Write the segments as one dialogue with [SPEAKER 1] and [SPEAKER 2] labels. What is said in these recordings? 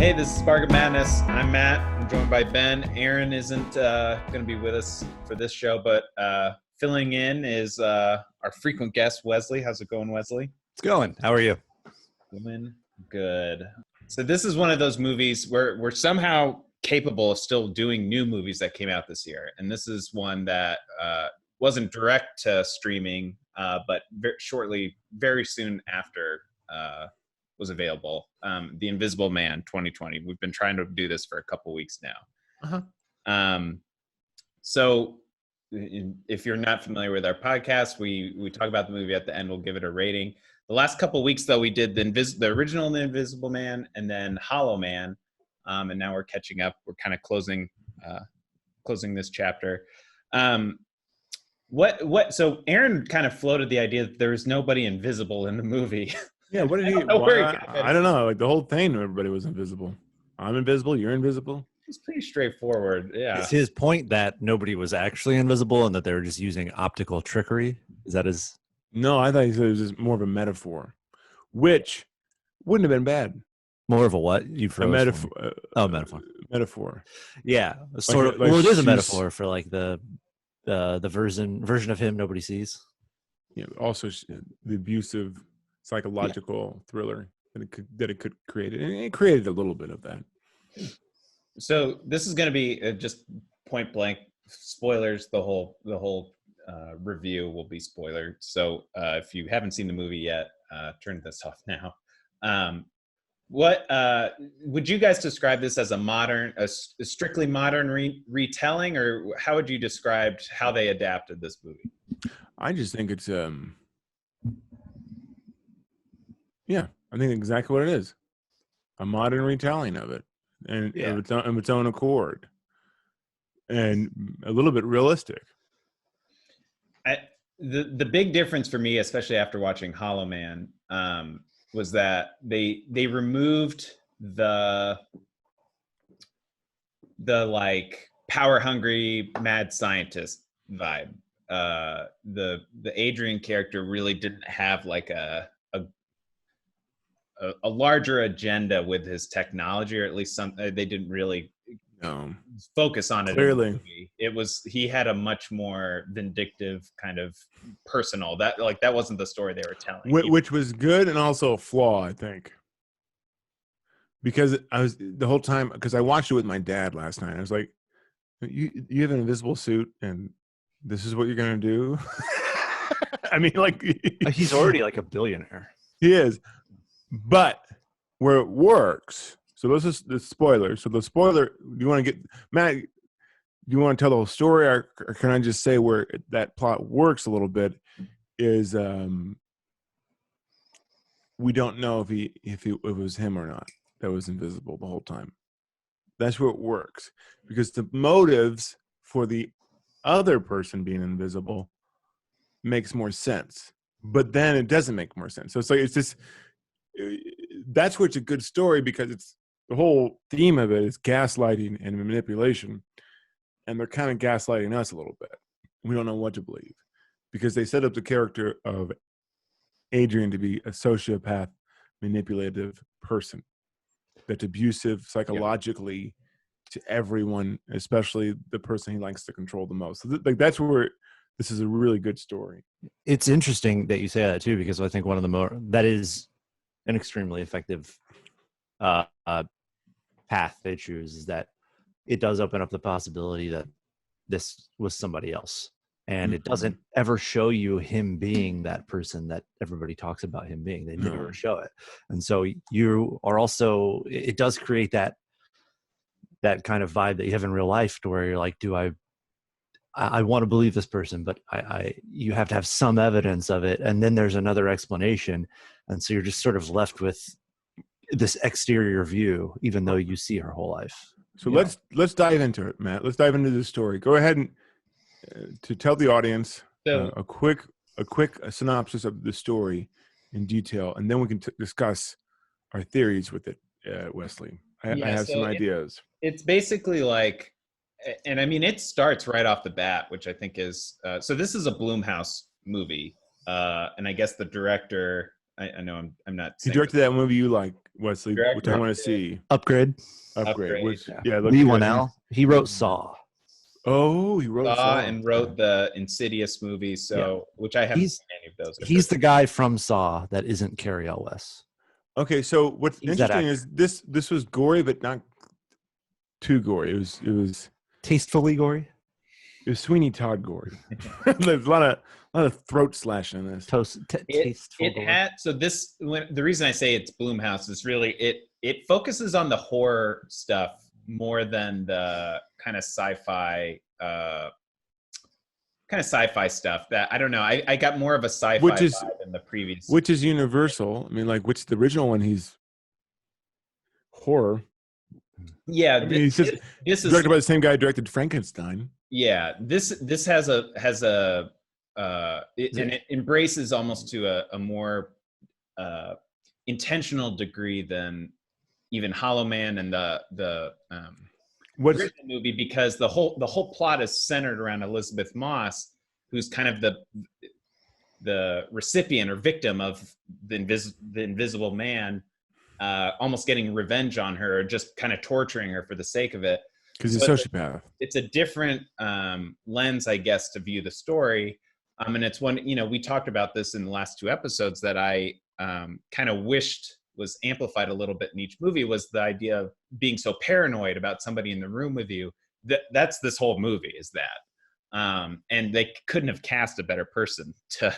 [SPEAKER 1] Hey, this is Spark of Madness. I'm Matt. I'm joined by Ben. Aaron isn't going to be with us for this show, but filling in is our frequent guest, Wesley. How's it going, Wesley?
[SPEAKER 2] It's going. How are you?
[SPEAKER 1] Doing good. So this is one of those movies where we're somehow capable of still doing new movies that came out this year. And this is one that wasn't direct to streaming, but very soon after was available. The Invisible Man 2020. We've been trying to do this for a couple weeks now. So if you're not familiar with our podcast, we talk about the movie at the end. We'll give it a rating. The last couple weeks, though, we did the original The Invisible Man and then Hollow Man. And now we're catching up. We're kind of closing this chapter. So Aaron kind of floated the idea that there was nobody invisible in the movie.
[SPEAKER 3] Yeah, what did he? I don't know. Like the whole thing, everybody was invisible. I'm invisible. You're invisible.
[SPEAKER 1] It's pretty straightforward. Yeah.
[SPEAKER 2] It's his point that nobody was actually invisible and that they were just using optical trickery. Is that his?
[SPEAKER 3] No, I thought he said it was just more of a metaphor, which wouldn't have been bad.
[SPEAKER 2] More of a what? You froze.
[SPEAKER 3] A metaphor.
[SPEAKER 2] Metaphor.
[SPEAKER 3] Metaphor.
[SPEAKER 2] Yeah, sort of. Well, it is a metaphor for like the version of him nobody sees.
[SPEAKER 3] Yeah. Also, the abusive psychological thriller that it could create, and it created a little bit of that.
[SPEAKER 1] So this is going to be just point blank spoilers. The whole review will be spoilered. So if you haven't seen the movie yet, turn this off now. What would you guys describe this as a strictly modern retelling, or how would you describe how they adapted this movie?
[SPEAKER 3] I just think it's yeah, I think exactly what it is. A modern retelling of it, and of its own accord, and a little bit realistic.
[SPEAKER 1] The big difference for me, especially after watching Hollow Man, was that they removed the like power hungry mad scientist vibe. The Adrian character really didn't have like a larger agenda with his technology, or at least they didn't really focus on it.
[SPEAKER 3] Clearly,
[SPEAKER 1] he had a much more vindictive kind of personal that wasn't the story they were telling,
[SPEAKER 3] which was good and also a flaw, I think, because I was the whole time, because I watched it with my dad last night. I was like, you have an invisible suit and this is what you're gonna do. I mean, like
[SPEAKER 2] he's already like a billionaire.
[SPEAKER 3] He is. But where it works, so this is the spoiler. So the spoiler, do you want to get, Matt, do you want to tell the whole story, or can I just say where that plot works a little bit is we don't know if it was him or not that was invisible the whole time. That's where it works, because the motives for the other person being invisible makes more sense. But then it doesn't make more sense. So it's just, that's where it's a good story, because it's the whole theme of it is gaslighting and manipulation, and they're kind of gaslighting us a little bit. We don't know what to believe, because they set up the character of Adrian to be a sociopath, manipulative person that's abusive psychologically to everyone, especially the person he likes to control the most. So that's where this is a really good story.
[SPEAKER 2] It's interesting that you say that too, because I think one of the more that is an extremely effective path they choose is that it does open up the possibility that this was somebody else, and it doesn't ever show you him being that person that everybody talks about him being. They never show it, and so you are also, it does create that kind of vibe that you have in real life, to where you're like, do I want to believe this person, but you have to have some evidence of it, and then there's another explanation, and so you're just sort of left with this exterior view, even though you see her whole life.
[SPEAKER 3] So let's dive into it, Matt. Let's dive into the story. Go ahead and to tell the audience a quick synopsis of the story in detail, and then we can discuss our theories with it, Wesley. I have some ideas.
[SPEAKER 1] It's basically like, and I mean, it starts right off the bat, which I think is, so this is a Blumhouse movie. And I guess the director, I know I'm not saying.
[SPEAKER 3] He directed that movie you like, Wesley, which
[SPEAKER 1] Director
[SPEAKER 3] I want to
[SPEAKER 1] did
[SPEAKER 3] see.
[SPEAKER 2] Upgrade.
[SPEAKER 3] Upgrade. Which
[SPEAKER 2] Yeah.
[SPEAKER 3] look
[SPEAKER 2] Lee
[SPEAKER 3] good.
[SPEAKER 2] Wanell. He wrote Saw.
[SPEAKER 3] Oh, he wrote
[SPEAKER 1] Saw
[SPEAKER 3] Saw.
[SPEAKER 1] and wrote the Insidious movies, so which I haven't
[SPEAKER 2] He's
[SPEAKER 1] seen any of those.
[SPEAKER 2] he's the guy from Saw that isn't Cary Elwes.
[SPEAKER 3] Okay, so what's
[SPEAKER 2] He's that
[SPEAKER 3] interesting
[SPEAKER 2] actor.
[SPEAKER 3] is this was gory, but not too gory. It was
[SPEAKER 2] Tastefully gory.
[SPEAKER 3] Sweeney Todd gory. There's a lot of throat slashing in this.
[SPEAKER 2] Tasteful gore.
[SPEAKER 1] Had so this the reason I say it's Blumhouse is really it focuses on the horror stuff more than the kind of sci-fi stuff that I don't know. I got more of a sci-fi vibe than the previous.
[SPEAKER 3] Which is universal. I mean, like, which the original one he's horror.
[SPEAKER 1] Yeah,
[SPEAKER 3] I mean, this is directed by the same guy who directed Frankenstein.
[SPEAKER 1] Yeah, this has a and it embraces almost to a more intentional degree than even Hollow Man and the original movie, because the whole plot is centered around Elisabeth Moss, who's kind of the recipient or victim of the invisible man, almost getting revenge on her, or just kind of torturing her for the sake of it.
[SPEAKER 3] Because he's a sociopath.
[SPEAKER 1] It's a different lens, I guess, to view the story. And it's one, we talked about this in the last 2 episodes that I kind of wished was amplified a little bit in each movie, was the idea of being so paranoid about somebody in the room with you. That's this whole movie, is that. And they couldn't have cast a better person to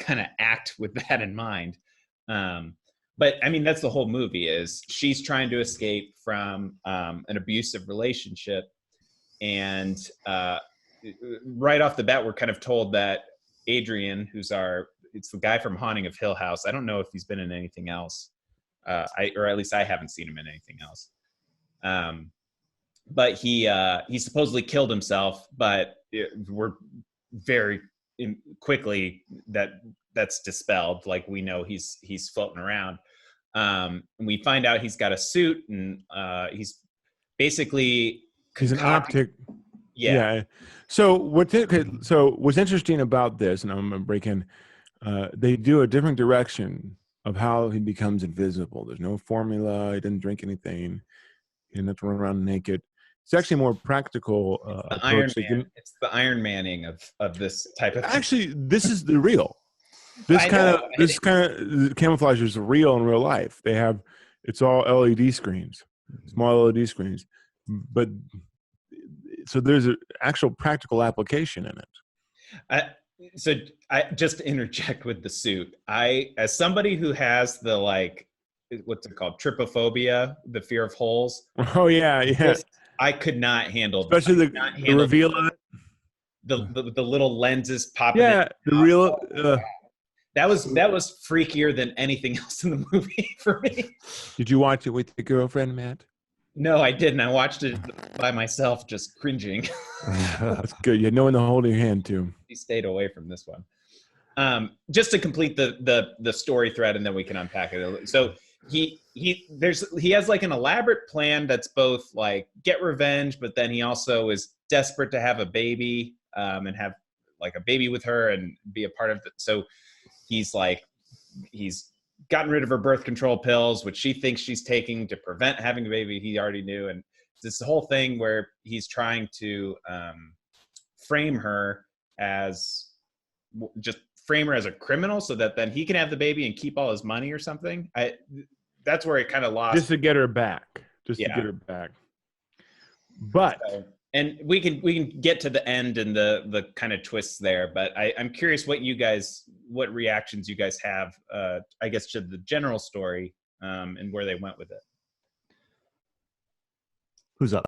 [SPEAKER 1] kind of act with that in mind. But I mean, that's the whole movie, is she's trying to escape from an abusive relationship. And right off the bat, we're kind of told that Adrian, it's the guy from Haunting of Hill House. I don't know if he's been in anything else. Or at least I haven't seen him in anything else. But he supposedly killed himself, but we're very quickly that's dispelled. Like, we know he's floating around. And we find out he's got a suit, and he's basically
[SPEAKER 3] an optic.
[SPEAKER 1] Yeah.
[SPEAKER 3] So what's interesting about this, and I'm gonna break in, they do a different direction of how he becomes invisible. There's no formula. He didn't drink anything. He didn't have to run around naked. It's actually more practical.
[SPEAKER 1] It's the Iron Manning of this type of.
[SPEAKER 3] Actually, this is the real. This kind of camouflage is real in real life. It's all LED screens, small LED screens, but so there's an actual practical application in it.
[SPEAKER 1] So I just to interject with the suit. As somebody who has the, like, what's it called, trypophobia, the fear of holes.
[SPEAKER 3] Oh yeah.
[SPEAKER 1] I could not handle,
[SPEAKER 3] especially the reveal of it.
[SPEAKER 1] The little lenses popping.
[SPEAKER 3] Yeah, the real.
[SPEAKER 1] That was freakier than anything else in the movie for me.
[SPEAKER 3] Did you watch it with your girlfriend, Matt?
[SPEAKER 1] No, I didn't. I watched it by myself, just cringing.
[SPEAKER 3] That's good. You had no one to hold your hand to.
[SPEAKER 1] He stayed away from this one. Just to complete the story thread, and then we can unpack it. So he has like an elaborate plan that's both like get revenge, but then he also is desperate to have a baby, and have like a baby with her and be a part of it. So he's gotten rid of her birth control pills, which she thinks she's taking to prevent having a baby. He already knew. And this whole thing where he's trying to frame her as a criminal, so that then he can have the baby and keep all his money or something. That's where it kind of lost.
[SPEAKER 3] Just to get her back. To get her back. But
[SPEAKER 1] and we can get to the end and the kind of twists there, but I'm curious what reactions you guys have, I guess, to the general story, and where they went with it.
[SPEAKER 2] Who's up?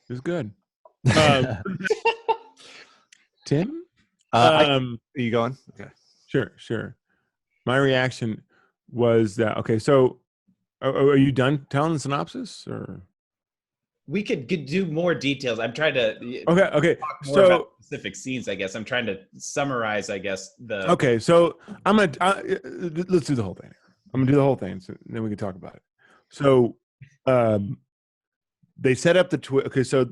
[SPEAKER 3] It's good. Tim?
[SPEAKER 2] Are you going? Okay.
[SPEAKER 3] Sure. My reaction was that, okay, so are you done telling the synopsis, or?
[SPEAKER 1] We could do more details. I'm trying to
[SPEAKER 3] okay.
[SPEAKER 1] talk more about specific scenes, I guess. I'm trying to summarize, I guess.
[SPEAKER 3] Okay, so let's do the whole thing. I'm gonna do the whole thing, so then we can talk about it. So they set up the okay, so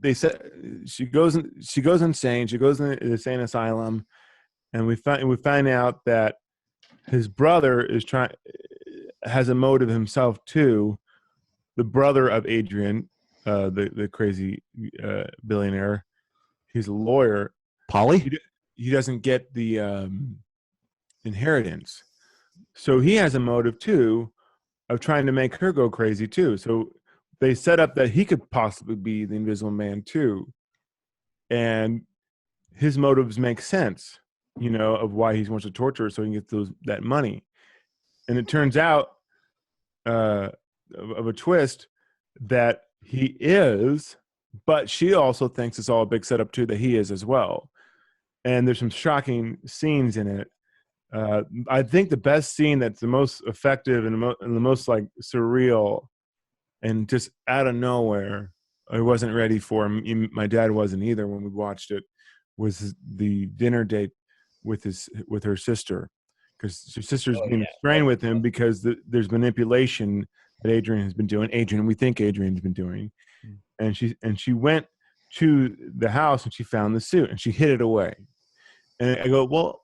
[SPEAKER 3] they said she goes insane. She goes in the insane asylum, and we find out that his brother has a motive himself too. The brother of Adrian, the crazy billionaire, he's a lawyer.
[SPEAKER 2] Polly?
[SPEAKER 3] He doesn't get the inheritance, so he has a motive too of trying to make her go crazy too. So they set up that he could possibly be the Invisible Man too, and his motives make sense, of why he wants to torture her so he can get that money. And it turns out, of a twist, that he is, but she also thinks it's all a big setup too, that he is as well. And there's some shocking scenes in it. I think the best scene that's the most effective and the most like surreal and just out of nowhere, I wasn't ready for. My dad wasn't either when we watched it, was the dinner date with her sister, because her sister's being restrained with him because there's manipulation that Adrian has been doing. We think Adrian's been doing, and she went to the house and she found the suit and she hid it away. And I go, well,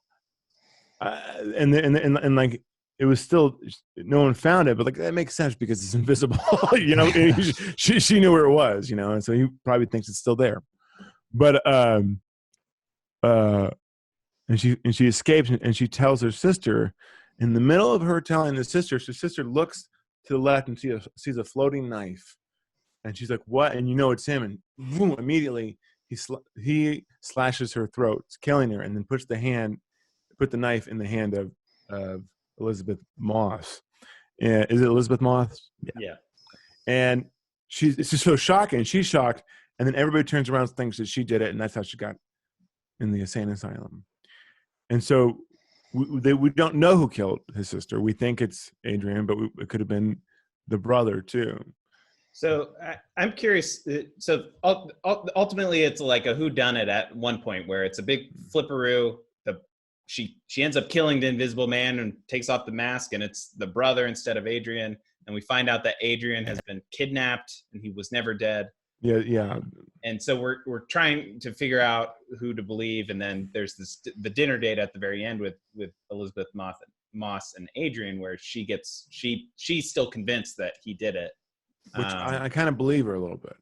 [SPEAKER 3] and like it was still, no one found it, but like that makes sense because it's invisible, she knew where it was, and so he probably thinks it's still there. But and she escapes and she tells her sister. In the middle of her telling her sister looks to the left and sees a floating knife, and she's like, "What?" And it's him, and boom, immediately he slashes her throat, killing her, and then put the knife in the hand of Elisabeth Moss. Is it Elisabeth Moss?
[SPEAKER 1] Yeah.
[SPEAKER 3] And it's just so shocking. She's shocked, and then everybody turns around and thinks that she did it, and that's how she got in the insane asylum. And so we don't know who killed his sister. We think it's Adrian, but it could have been the brother too.
[SPEAKER 1] So I'm curious. So ultimately, it's like a whodunit at one point where it's a big flipperoo. She ends up killing the Invisible Man and takes off the mask, and it's the brother instead of Adrian. And we find out that Adrian has been kidnapped and he was never dead.
[SPEAKER 3] Yeah.
[SPEAKER 1] And so we're trying to figure out who to believe. And then there's the dinner date at the very end with Elisabeth Moss and Adrian, where she's still convinced that he did it.
[SPEAKER 3] Which I kind of believe her a little bit.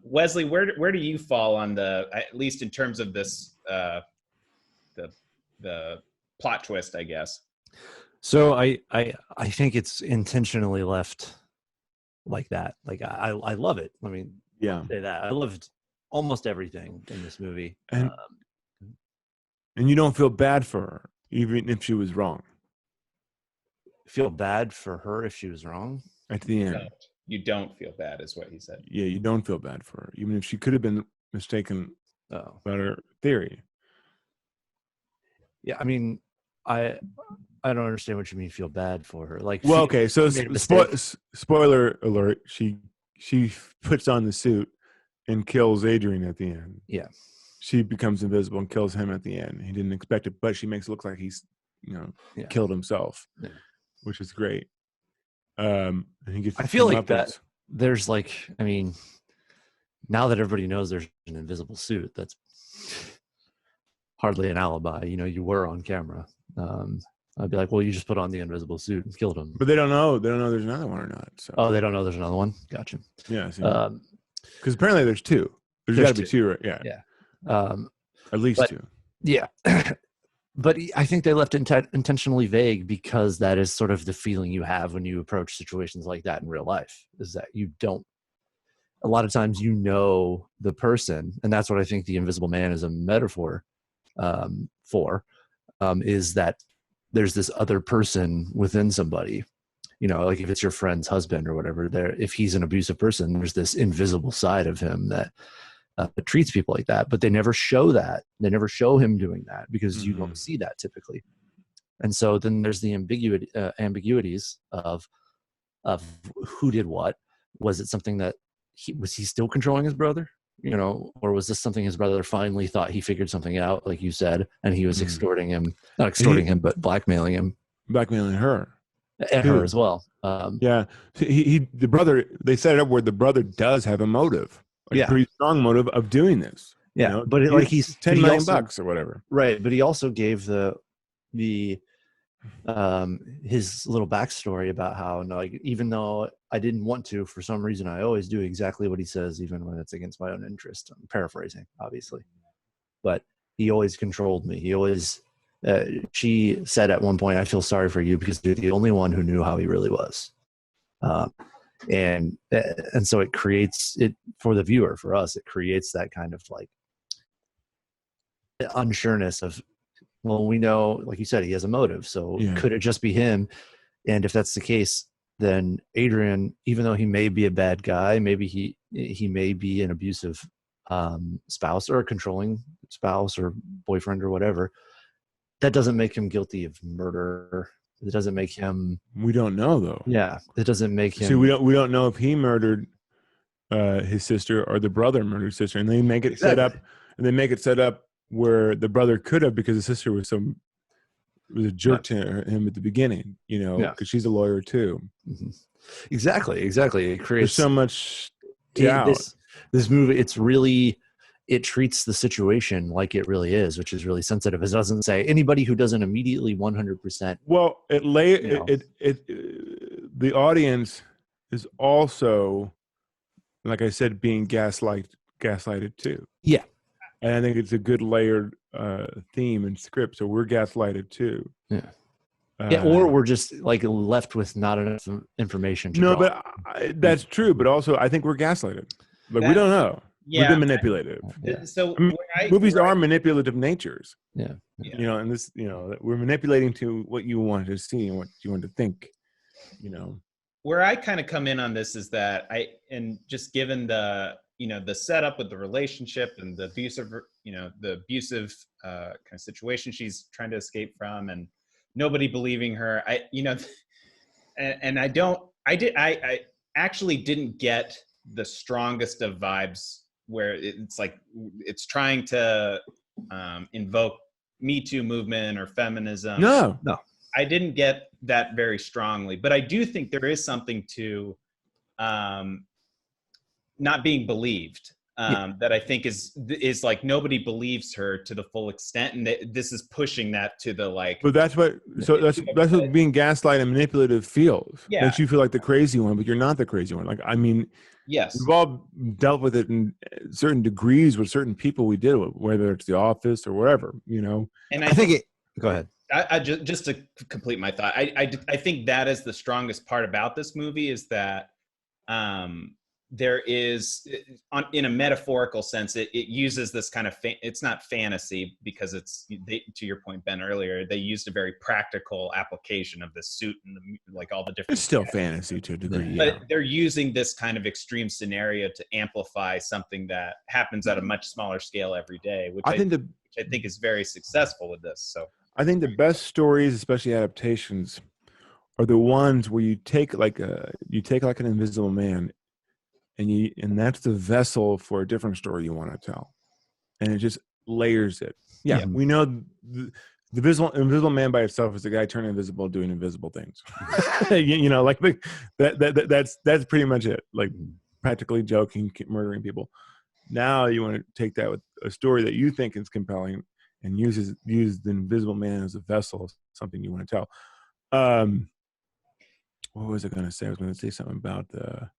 [SPEAKER 1] Wesley, where do you fall on at least in terms of this, the plot twist, I guess?
[SPEAKER 2] So I think it's intentionally left like that. Like I love it. I mean, say that I loved almost everything in this movie.
[SPEAKER 3] And you don't feel bad for her, even if she was wrong.
[SPEAKER 2] Feel bad for her if she was wrong?
[SPEAKER 3] At the end.
[SPEAKER 1] No, you don't feel bad is what he said.
[SPEAKER 3] Yeah, you don't feel bad for her, even if she could have been mistaken about her theory.
[SPEAKER 2] Yeah, I mean, I don't understand what you mean feel bad for her. Like,
[SPEAKER 3] well, okay, so spoiler alert, she puts on the suit and kills Adrian at the end.
[SPEAKER 2] Yeah.
[SPEAKER 3] She becomes invisible and kills him at the end. He didn't expect it, but she makes it look like he's, killed himself, which is great. And he gets.
[SPEAKER 2] I feel like that. There's like, I mean, now that everybody knows there's an invisible suit, that's hardly an alibi. You were on camera. I'd be like, well, you just put on the invisible suit and killed him.
[SPEAKER 3] But they don't know. They don't know there's another one or not. So.
[SPEAKER 2] Oh, they don't know there's another one. Gotcha.
[SPEAKER 3] Yeah. Because apparently there's two. There's got to be two, right? Yeah.
[SPEAKER 2] Yeah.
[SPEAKER 3] At least two.
[SPEAKER 2] Yeah. But I think they left intentionally vague because that is sort of the feeling you have when you approach situations like that in real life, is that you don't, a lot of times the person, and that's what I think the Invisible Man is a metaphor for, is that there's this other person within somebody, like if it's your friend's husband or whatever, if he's an abusive person, there's this invisible side of him that treats people like that, but they never show that. They never show him doing that because you don't see that typically. And so then there's the ambiguities of who did what. Was it something that was he still controlling his brother? Or was this something his brother finally thought he figured something out, like you said, and he was extorting him, not extorting him, but blackmailing him.
[SPEAKER 3] Blackmailing her.
[SPEAKER 2] And her as well.
[SPEAKER 3] Yeah. The brother, they set it up where the brother does have a motive a pretty strong motive of doing this.
[SPEAKER 2] Yeah, but he's
[SPEAKER 3] $10 million bucks or whatever.
[SPEAKER 2] Right, but he also gave the his little backstory about how even though I didn't want to, for some reason I always do exactly what he says, even when it's against my own interest. I'm paraphrasing, obviously, but he always controlled me. He always she said at one point, I feel sorry for you because you're the only one who knew how he really was. And so it creates it for the viewer, for us, it creates that kind of like unsureness of, well, we know, like you said, he has a motive. So could it just be him? And if that's the case, then Adrian, even though he may be a bad guy, maybe he may be an abusive spouse or a controlling spouse or boyfriend or whatever, that doesn't make him guilty of murder. It doesn't make him.
[SPEAKER 3] We don't know though.
[SPEAKER 2] Yeah, it doesn't make him.
[SPEAKER 3] See, we don't know if he murdered his sister or the brother murdered his sister, and they make it set up. And they make it set up where the brother could have, because the sister was a jerk to him at the beginning, because she's a lawyer too.
[SPEAKER 2] Mm-hmm. Exactly. It creates
[SPEAKER 3] There's so much doubt.
[SPEAKER 2] This movie, it treats the situation like it really is, which is really sensitive. It doesn't say anybody who doesn't immediately 100%.
[SPEAKER 3] Well, the audience is also, like I said, being gaslighted too.
[SPEAKER 2] Yeah.
[SPEAKER 3] And I think it's a good layered theme and script. So we're gaslighted too.
[SPEAKER 2] Yeah. Or we're just like left with not enough information.
[SPEAKER 3] But that's true. But also, I think we're gaslighted. Like we don't know.
[SPEAKER 1] Yeah.
[SPEAKER 3] We've been manipulative.
[SPEAKER 1] Yeah. So
[SPEAKER 3] movies are manipulative natures.
[SPEAKER 2] Yeah.
[SPEAKER 3] And this, we're manipulating to what you want to see and what you want to think.
[SPEAKER 1] Where I kind of come in on this is that just given the setup with the relationship and the abusive kind of situation she's trying to escape from, and nobody believing her. I actually didn't get the strongest of vibes where it's like it's trying to invoke Me Too movement or feminism.
[SPEAKER 3] No.
[SPEAKER 1] I didn't get that very strongly, but I do think there is something to not being believed that I think is like nobody believes her to the full extent, and this is pushing that to the like.
[SPEAKER 3] But that's what what being gaslight and manipulative feels.
[SPEAKER 1] Yeah,
[SPEAKER 3] makes you feel like the crazy one, but you're not the crazy one. Like
[SPEAKER 1] yes,
[SPEAKER 3] we've all dealt with it in certain degrees with certain people we deal with, whether it's the office or wherever,
[SPEAKER 1] And
[SPEAKER 2] I think it. Go ahead.
[SPEAKER 1] I just to complete my thought, I think that is the strongest part about this movie is that there is, in a metaphorical sense, it uses this kind of it's not fantasy because to your point, Ben, earlier, they used a very practical application of the suit and like all the different.
[SPEAKER 3] It's still fantasy to a degree,
[SPEAKER 1] but they're using this kind of extreme scenario to amplify something that happens at a much smaller scale every day, which I think is very successful with this. So
[SPEAKER 3] I think the best stories, especially adaptations, are the ones where you take like an Invisible Man, and that's the vessel for a different story you want to tell, and it just layers it. Yeah. We know the Invisible Man by itself is the guy turning invisible, doing invisible things. Like that's pretty much it. Like practically joking, murdering people. Now you want to take that with a story that you think is compelling and use the Invisible Man as a vessel, something you want to tell. What was I going to say? I was going to say something about the.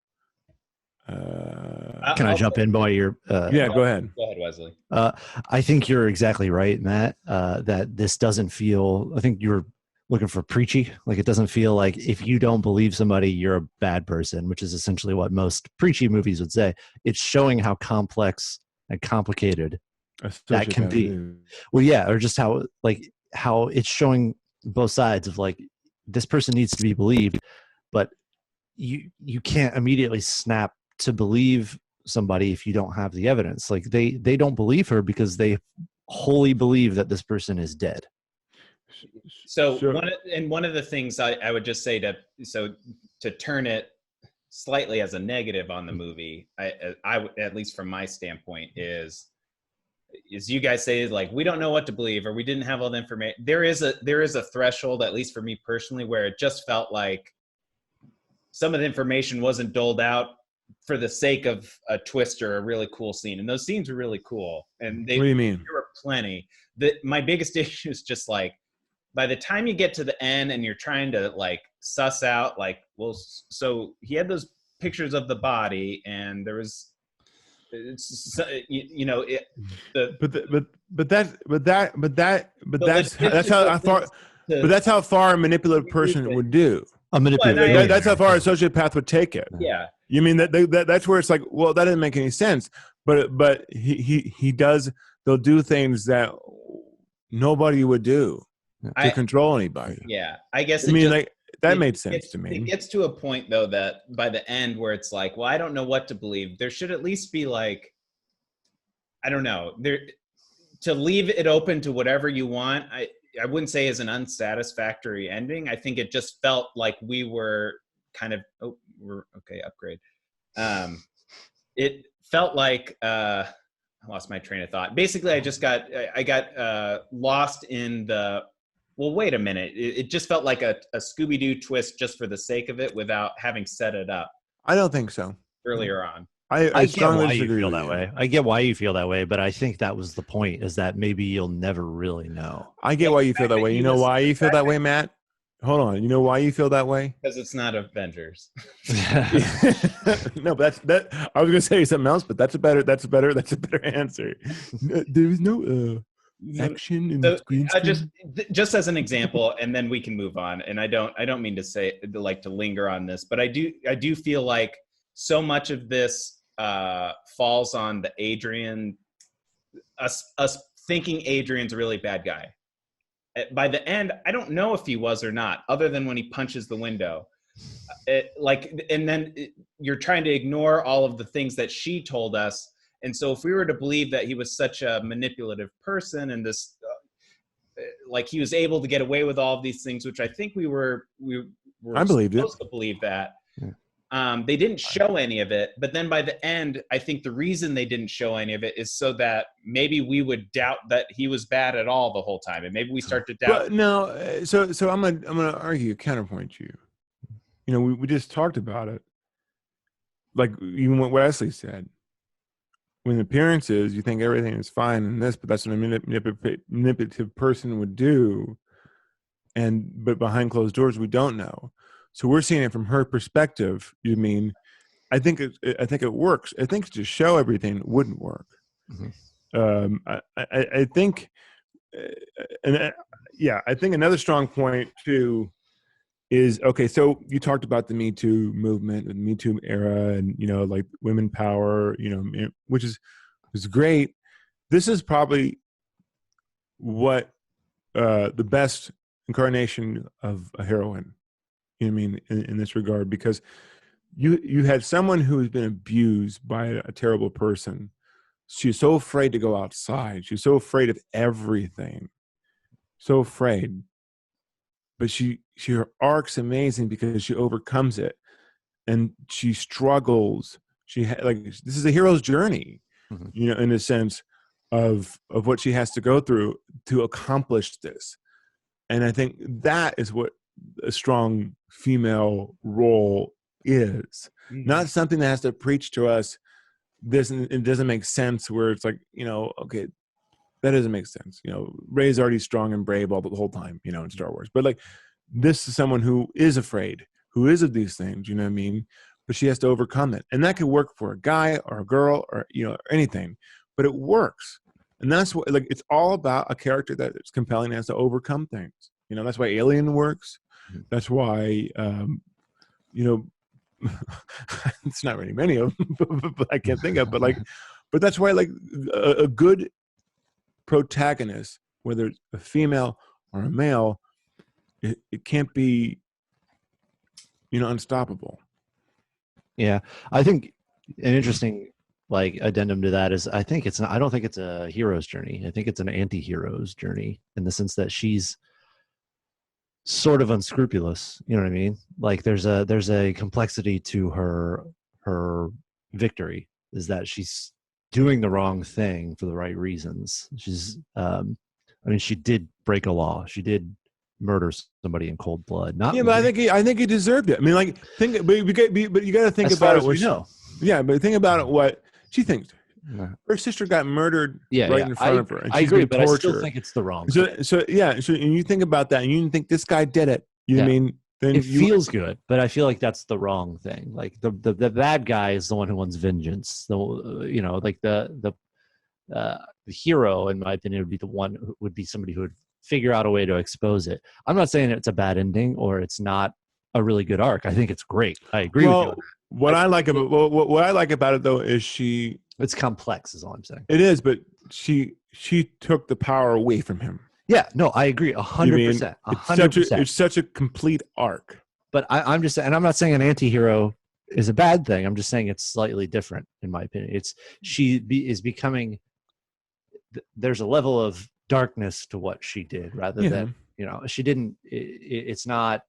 [SPEAKER 2] Can I jump in while you're?
[SPEAKER 3] Yeah, go ahead.
[SPEAKER 1] Go ahead, Wesley.
[SPEAKER 2] I think you're exactly right, Matt. That this doesn't feel. I think you're looking for preachy. Like it doesn't feel like if you don't believe somebody, you're a bad person, which is essentially what most preachy movies would say. It's showing how complex and complicated that can be. Well, yeah, or just how it's showing both sides of like this person needs to be believed, but you can't immediately snap to believe somebody if you don't have the evidence. Like they don't believe her because they wholly believe that this person is dead.
[SPEAKER 1] So one of the things I would just say to turn it slightly as a negative on the movie, I at least from my standpoint is you guys say like we don't know what to believe or we didn't have all the information. There is a threshold, at least for me personally, where it just felt like some of the information wasn't doled out for the sake of a twist or a really cool scene. And those scenes were really cool. And
[SPEAKER 3] What do you mean?
[SPEAKER 1] there were plenty. My biggest issue is just like, by the time you get to the end and you're trying to like suss out, like, well, so he had those pictures of the body, and there was, you know,
[SPEAKER 3] that's how far a manipulative person would do.
[SPEAKER 2] A manipulator.
[SPEAKER 3] That's how far a sociopath would take it.
[SPEAKER 1] Yeah.
[SPEAKER 3] You mean that's where it's like, well, that doesn't make any sense. But he does. They'll do things that nobody would do to control anybody.
[SPEAKER 1] Yeah, I guess.
[SPEAKER 3] That made sense to me.
[SPEAKER 1] It gets to a point though that by the end where it's like, well, I don't know what to believe. There should at least be like, I don't know, there to leave it open to whatever you want. I wouldn't say is an unsatisfactory ending. I think it just felt like we were kind of upgrade. It felt like I lost my train of thought. Basically, I got lost in the. Well, wait a minute. It just felt like a Scooby-Doo twist just for the sake of it without having set it up.
[SPEAKER 3] I don't think so.
[SPEAKER 1] Earlier on.
[SPEAKER 3] I
[SPEAKER 2] get why you feel that way. I get why you feel that way, but I think that was the point, is that maybe you'll never really know.
[SPEAKER 3] I get why you feel that way. You know why you feel that way, Matt? Hold on. You know why you feel that way?
[SPEAKER 1] Because it's not Avengers.
[SPEAKER 3] No, but I was going to say something else, but that's a better answer. There is no action in the screen.
[SPEAKER 1] Just as an example, and then we can move on. And I don't mean to say to linger on this, but I do feel like so much of this falls on the Adrian, us thinking Adrian's a really bad guy. By the end, I don't know if he was or not, other than when he punches the window. And then you're trying to ignore all of the things that she told us. And so if we were to believe that he was such a manipulative person and this, like he was able to get away with all of these things, which I think we were supposed to believe that. Yeah. They didn't show any of it, but then by the end, I think the reason they didn't show any of it is so that maybe we would doubt that he was bad at all the whole time, and maybe we start to doubt.
[SPEAKER 3] But no, so I'm gonna argue counterpoint you. You know, we just talked about it, like even what Wesley said. When appearances, you think everything is fine in this, but that's what a manipulative person would do, but behind closed doors, we don't know. So we're seeing it from her perspective. You mean? I think it works. I think to show everything wouldn't work. Mm-hmm. I think, I think another strong point too is, okay, so you talked about the Me Too movement, the Me Too era, and like women power, which is great. This is probably what the best incarnation of a heroine. You know what I mean, in this regard, because you had someone who has been abused by a terrible person. She's so afraid to go outside. She's so afraid of everything. So afraid. But her arc's amazing because she overcomes it, and she struggles. This is a hero's journey, mm-hmm. In a sense of what she has to go through to accomplish this. And I think that is what a strong female role is. Mm-hmm. Not something that has to preach to us this, and it doesn't make sense, where it's like, okay, that doesn't make sense. Rey's already strong and brave the whole time, in Star Wars. But like, this is someone who is afraid, who is of these things, you know what I mean? But she has to overcome it. And that could work for a guy or a girl or, anything. But it works. And that's what, it's all about a character that is compelling and has to overcome things. That's why Alien works. That's why, it's not really many of them, but I can't think of. But that's why, a good protagonist, whether it's a female or a male, it can't be, unstoppable.
[SPEAKER 2] Yeah, I think an interesting addendum to that is, I don't think it's a hero's journey. I think it's an anti-hero's journey, in the sense that she's sort of unscrupulous. You know what I mean? Like, there's a complexity to her victory, is that she's doing the wrong thing for the right reasons. She's she did break a law. She did murder somebody in cold blood. But I think he deserved it. But you got to think about it.
[SPEAKER 3] Yeah, but think about it. What she thinks.
[SPEAKER 2] Yeah.
[SPEAKER 3] Her sister got murdered
[SPEAKER 2] Yeah,
[SPEAKER 3] right
[SPEAKER 2] yeah.
[SPEAKER 3] in front of her, and
[SPEAKER 2] I
[SPEAKER 3] she's
[SPEAKER 2] agree,
[SPEAKER 3] been
[SPEAKER 2] but I still
[SPEAKER 3] tortured.
[SPEAKER 2] think it's the wrong thing.
[SPEAKER 3] So and you think about that, and you think this guy did it. You know what I mean? Then
[SPEAKER 2] It feels good, but I feel like that's the wrong thing. Like the bad guy is the one who wants vengeance. Like the hero, in my opinion, would be the one who would be somebody who would figure out a way to expose it. I'm not saying it's a bad ending or it's not a really good arc. I think it's great. I agree with you.
[SPEAKER 3] What I like about it though is
[SPEAKER 2] it's complex, is all I'm saying.
[SPEAKER 3] It is, but she took the power away from him.
[SPEAKER 2] Yeah, no, I agree 100%. 100%.
[SPEAKER 3] It's such a complete arc.
[SPEAKER 2] But I'm just, and I'm not saying an anti-hero is a bad thing. I'm just saying it's slightly different, in my opinion. Is becoming. There's a level of darkness to what she did, rather than she didn't. It's not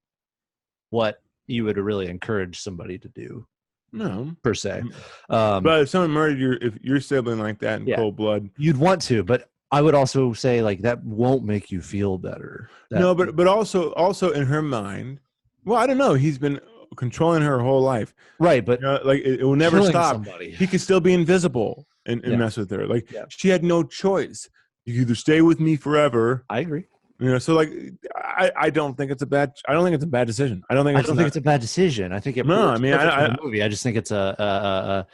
[SPEAKER 2] what you would really encourage somebody to do.
[SPEAKER 3] No,
[SPEAKER 2] per se.
[SPEAKER 3] But if someone murdered your sibling like that in cold blood,
[SPEAKER 2] you'd want to. But I would also say like that won't make you feel better.
[SPEAKER 3] No, but also in her mind. Well, I don't know. He's been controlling her whole life,
[SPEAKER 2] right? But
[SPEAKER 3] like it will never stop.
[SPEAKER 2] Somebody.
[SPEAKER 3] He could still be invisible and mess with her. Like she had no choice. You either stay with me forever.
[SPEAKER 2] I agree.
[SPEAKER 3] So like I don't think it's a bad. I don't think it's a bad decision. I don't think it's a bad decision.
[SPEAKER 2] I think it.
[SPEAKER 3] No, I mean,
[SPEAKER 2] the movie. I just think it's a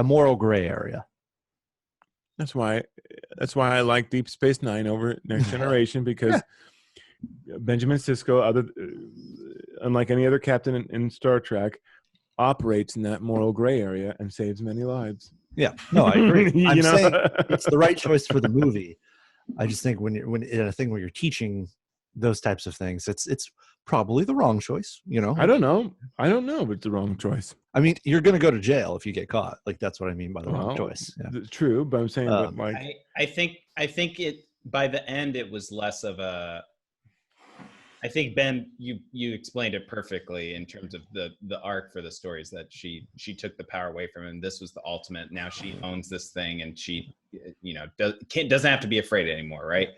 [SPEAKER 2] moral gray area.
[SPEAKER 3] That's why I like Deep Space Nine over Next Generation because Benjamin Sisko, unlike any other captain in Star Trek, operates in that moral gray area and saves many lives.
[SPEAKER 2] Yeah, no, I agree. I'm saying it's the right choice for the movie. I just think when in a thing where you're teaching those types of things, it's probably the wrong choice.
[SPEAKER 3] I don't know, but it's the wrong choice.
[SPEAKER 2] I mean, you're going to go to jail if you get caught. Like that's what I mean by the wrong choice. Yeah.
[SPEAKER 3] True, but I'm saying that like
[SPEAKER 1] I think it by the end it was less of a. I think Ben, you explained it perfectly in terms of the arc for the stories that she took the power away from him. This was the ultimate. Now she owns this thing, and she doesn't have to be afraid anymore, right?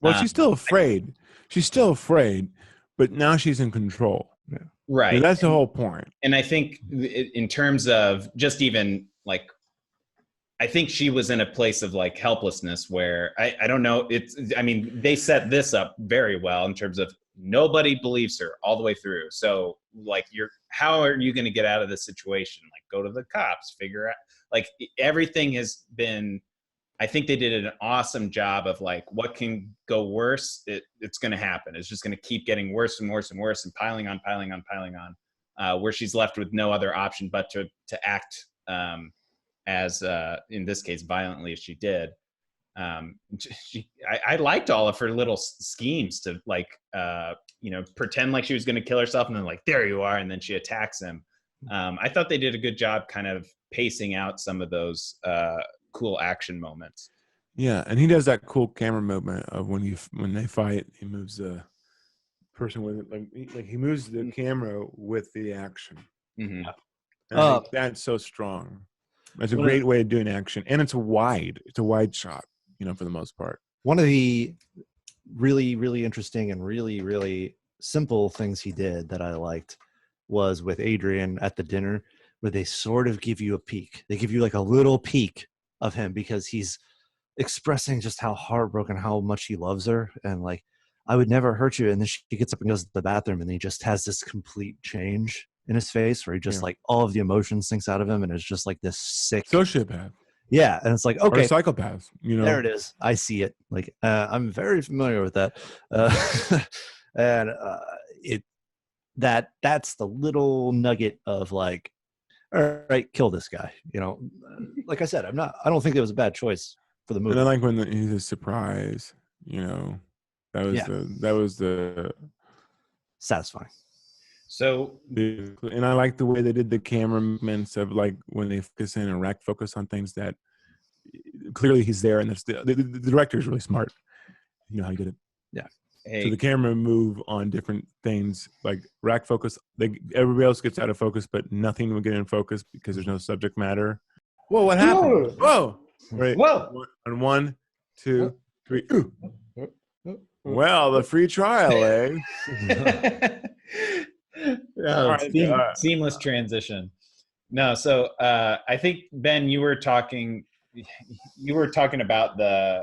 [SPEAKER 3] Well, she's still afraid. She's still afraid, but now she's in control.
[SPEAKER 2] Yeah.
[SPEAKER 1] Right.
[SPEAKER 3] And that's the whole point. And
[SPEAKER 1] I think in terms of just even like, I think she was in a place of like helplessness where I don't know. They set this up very well in terms of nobody believes her all the way through. So like how are you going to get out of this situation? Like go to the cops, figure out like everything has been, I think they did an awesome job of like, what can go worse? It's going to happen. It's just going to keep getting worse and worse and worse and piling on, where she's left with no other option but to act as in this case, violently as she did. I liked all of her little schemes to like, pretend like she was going to kill herself and then like, there you are. And then she attacks him. I thought they did a good job kind of pacing out some of those cool action moments.
[SPEAKER 3] Yeah, and he does that cool camera movement of when they fight, he moves the person with it, like he moves the camera with the action.
[SPEAKER 1] Mm-hmm.
[SPEAKER 3] And that's so strong. That's a great way of doing action, and it's a wide shot, for the most part.
[SPEAKER 2] One of the really, really interesting and really, really simple things he did that I liked was with Adrian at the dinner, where they sort of give you a peek. They give you like a little peek of him because he's expressing just how heartbroken, how much he loves her, and like, I would never hurt you. And then she gets up and goes to the bathroom, and he just has this complete change in his face where he just like all of the emotion sinks out of him, and it's just like this sick
[SPEAKER 3] sociopath.
[SPEAKER 2] Yeah, and it's like, okay,
[SPEAKER 3] or psychopath.
[SPEAKER 2] There it is. I see it. Like I'm very familiar with that, and that's the little nugget of like, all right, kill this guy. Like I said, I don't think it was a bad choice for the movie.
[SPEAKER 3] And I like when he's a surprise. That was the
[SPEAKER 2] satisfying.
[SPEAKER 1] So,
[SPEAKER 3] and I like the way they did the camera movements of like when they focus in and rack focus on things that clearly he's there, and that's the director is really smart. You know how he did it.
[SPEAKER 2] Yeah.
[SPEAKER 3] Hey. So the camera move on different things, like rack focus. Everybody else gets out of focus, but nothing will get in focus because there's no subject matter. Whoa! What happened? Whoa! Right.
[SPEAKER 1] Whoa!
[SPEAKER 3] On 1, 2, 3. Well, the free trial, eh?
[SPEAKER 1] Seamless transition. No, so I think Ben, you were talking about the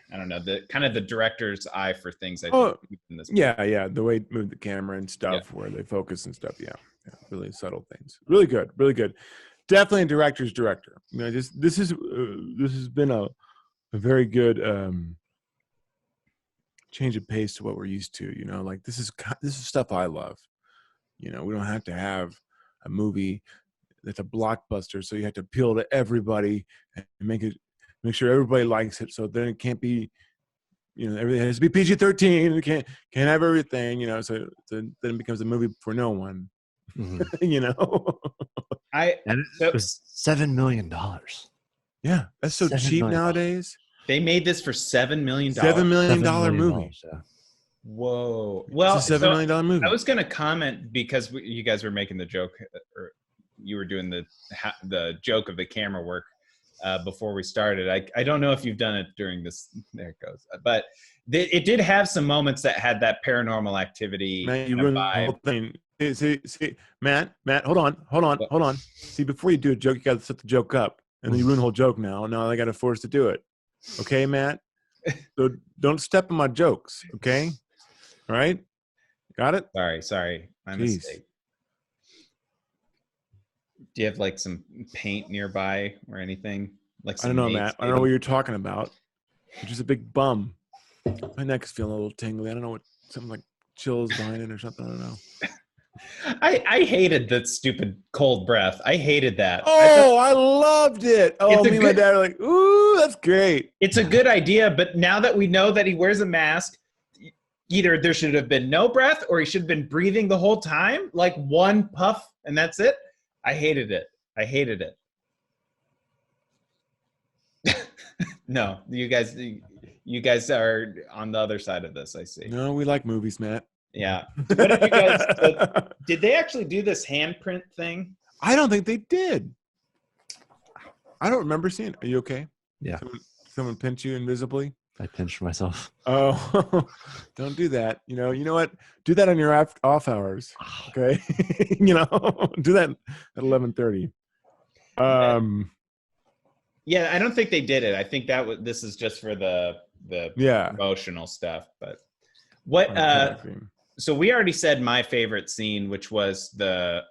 [SPEAKER 1] I don't know, the kind of the director's eye for things. I think in this movie.
[SPEAKER 3] Yeah, the way it moved the camera and stuff,
[SPEAKER 1] Yeah.
[SPEAKER 3] where they focus and stuff. Yeah, really subtle things. Really good, really good. Definitely a director's director. You know, this has been a very good change of pace to what we're used to. You know, like this is stuff I love. You know, we don't have to have a movie that's a blockbuster, so you have to appeal to everybody and make sure everybody likes it. So then it can't be, you know, everything has to be PG-13. It can't have everything. You know, so then it becomes a movie for no one.
[SPEAKER 2] Mhm.
[SPEAKER 3] You know,
[SPEAKER 2] And it was $7 million.
[SPEAKER 3] Yeah, that's so
[SPEAKER 2] $7
[SPEAKER 3] cheap
[SPEAKER 2] million.
[SPEAKER 3] nowadays.
[SPEAKER 1] They made this for $7 million.
[SPEAKER 3] $7 million
[SPEAKER 2] $7 million,
[SPEAKER 3] movie.
[SPEAKER 2] yeah.
[SPEAKER 1] Whoa. Well,
[SPEAKER 3] it's a $7 million movie.
[SPEAKER 1] I was going to comment because you guys were making the joke, or you were doing the joke of the camera work before we started. I don't know if you've done it during this. There it goes. But it did have some moments that had that Paranormal Activity
[SPEAKER 3] Man, you
[SPEAKER 1] kind of
[SPEAKER 3] ruined the
[SPEAKER 1] vibe.
[SPEAKER 3] whole thing. See, Matt, hold on. See, before you do a joke, you got to set the joke up, and then you ruin the whole joke. Now I got to force to do it. Okay, Matt. So don't step on my jokes. Okay, all right. Got it.
[SPEAKER 1] Sorry, my mistake. Do you have like some paint nearby or anything? Like
[SPEAKER 3] I don't know, Matt. I don't know what you're talking about. You're just a big bum. My neck's feeling a little tingly. I don't know what, something like chills behind it or something. I don't know.
[SPEAKER 1] I hated that stupid cold breath. I hated that.
[SPEAKER 3] I loved it. Oh, me and my dad are like, ooh, that's great.
[SPEAKER 1] It's a good idea, but now that we know that he wears a mask, either there should have been no breath or he should have been breathing the whole time, like one puff and that's it. I hated it. No, you guys are on the other side of this, I see.
[SPEAKER 3] No, we like movies, Matt.
[SPEAKER 1] Yeah. What did you guys did they actually do this handprint thing?
[SPEAKER 3] I don't think they did. I don't remember seeing it. Are you okay?
[SPEAKER 2] Yeah.
[SPEAKER 3] Someone pinched you invisibly?
[SPEAKER 2] I pinched myself.
[SPEAKER 3] Oh, don't do that. You know what? Do that on your off hours. Okay. Do that at 11:30.
[SPEAKER 1] Yeah, I don't think they did it. I think this is just for the promotional stuff. But what so we already said my favorite scene, which was the